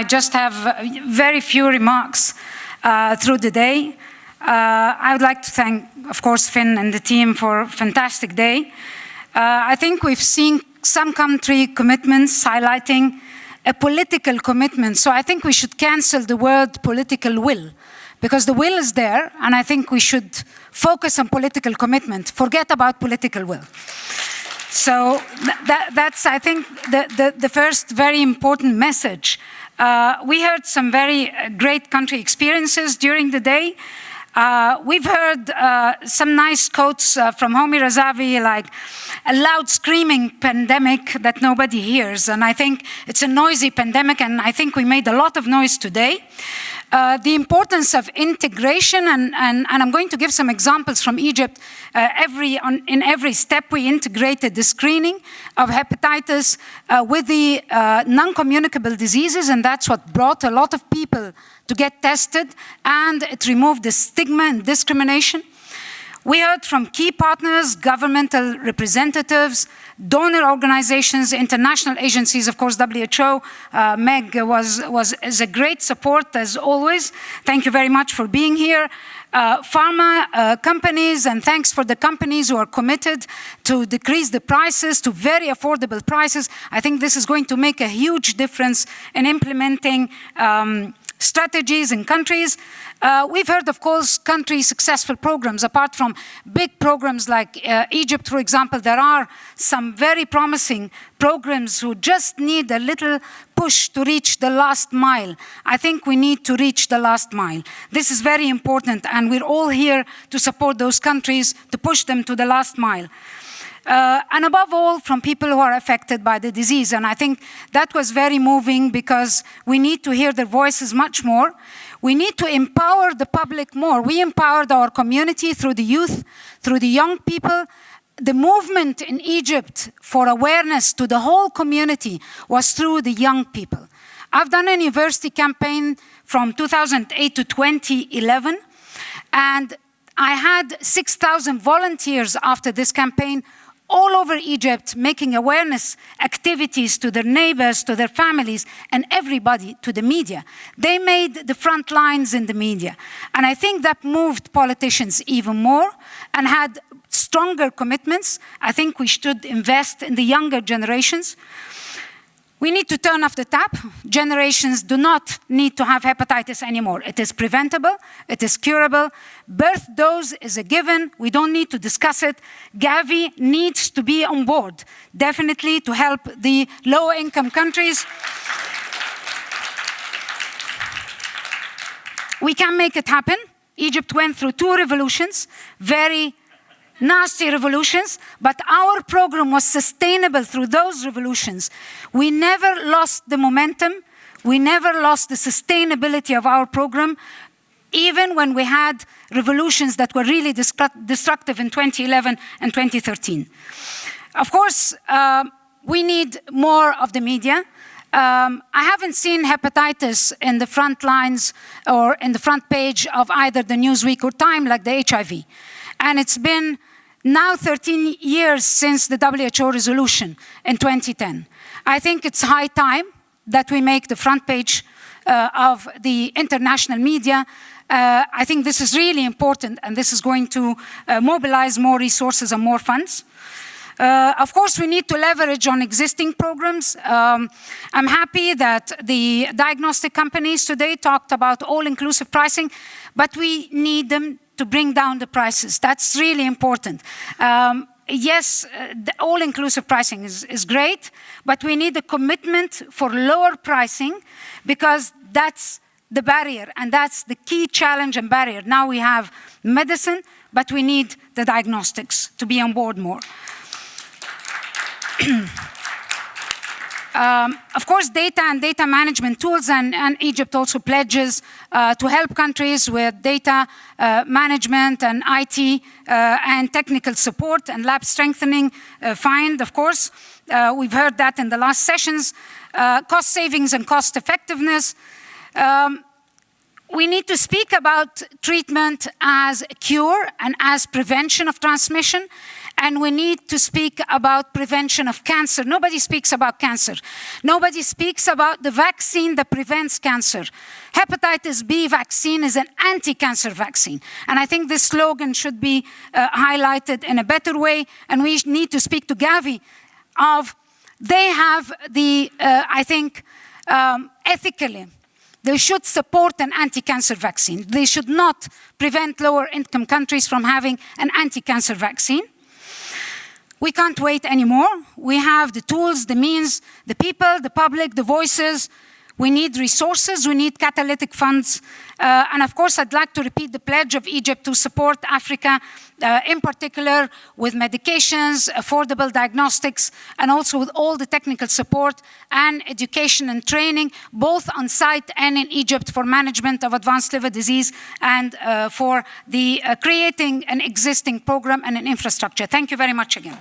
I just have very few remarks through the day. I would like to thank, of course, Finn and the team for a fantastic day. I think we've seen some country commitments highlighting a political commitment. So I think we should cancel the word political will, because the will is there, and I think we should focus on political commitment. Forget about political will. So that's, I think, the first very important message. We heard some very great country experiences during the day. We've heard some nice quotes from Homi Razavi, like a loud screaming pandemic that nobody hears. And I think it's a noisy pandemic, and I think we made a lot of noise today. The importance of integration, and I'm going to give some examples from Egypt. In every step, we integrated the screening of hepatitis with the non-communicable diseases, and that's what brought a lot of people to get tested, and it removed the stigma and discrimination. We heard from key partners, governmental representatives, donor organizations, international agencies, of course, WHO. Meg is a great support, as always. Thank you very much for being here. Pharma companies, and thanks for the companies who are committed to decrease the prices to very affordable prices. I think this is going to make a huge difference in implementing strategies in countries. We've heard, of course, country successful programs. Apart from big programs like Egypt, for example, there are some very promising programs who just need a little push to reach the last mile. I think we need to reach the last mile. This is very important, and we're all here to support those countries, to push them to the last mile. And above all, from people who are affected by the disease. And I think that was very moving, because we need to hear their voices much more. We need to empower the public more. We empowered our community through the youth, through the young people. The movement in Egypt for awareness to the whole community was through the young people. I've done a university campaign from 2008 to 2011, and I had 6,000 volunteers after this campaign all over Egypt, making awareness activities to their neighbors, to their families, and everybody, to the media. They made the front lines in the media. And I think that moved politicians even more and had stronger commitments. I think we should invest in the younger generations. We need to turn off the tap. Generations do not need to have hepatitis anymore. It is preventable, it is curable. Birth dose is a given, we don't need to discuss it. Gavi needs to be on board, definitely, to help the low-income countries. We can make it happen. Egypt went through 2 revolutions, very nasty revolutions, but our program was sustainable through those revolutions. We never lost the momentum. We never lost the sustainability of our program, even when we had revolutions that were really destructive in 2011 and 2013. Of course, we need more of the media. I haven't seen hepatitis in the front lines or in the front page of either the Newsweek or Time like the HIV. And it's been now 13 years since the WHO resolution in 2010. I think it's high time that we make the front page of the international media. I think this is really important, and this is going to mobilize more resources and more funds. Of course, we need to leverage on existing programs. I'm happy that the diagnostic companies today talked about all-inclusive pricing, but we need them to bring down the prices. That's really important. Yes, the all-inclusive pricing is great, but we need a commitment for lower pricing, because that's the barrier, and that's the key challenge and barrier. Now we have medicine, but we need the diagnostics to be on board more. Of course, data and data management tools, and Egypt also pledges to help countries with data management and IT and technical support and lab strengthening find, of course. We've heard that in the last sessions. Cost savings and cost effectiveness. We need to speak about treatment as a cure and as prevention of transmission. and we need to speak about prevention of cancer. Nobody speaks about cancer. Nobody speaks about the vaccine that prevents cancer. Hepatitis B vaccine is an anti-cancer vaccine. And I think this slogan should be highlighted in a better way. And we need to speak to Gavi of, they have the, I think, ethically, they should support an anti-cancer vaccine. They should not prevent lower-income countries from having an anti-cancer vaccine. We can't wait anymore. We have the tools, the means, the people, the public, the voices. We need resources, we need catalytic funds. And of course, I'd like to repeat the pledge of Egypt to support Africa, in particular with medications, affordable diagnostics, and also with all the technical support and education and training, both on site and in Egypt for management of advanced liver disease and for the creating an existing program and an infrastructure. Thank you very much again.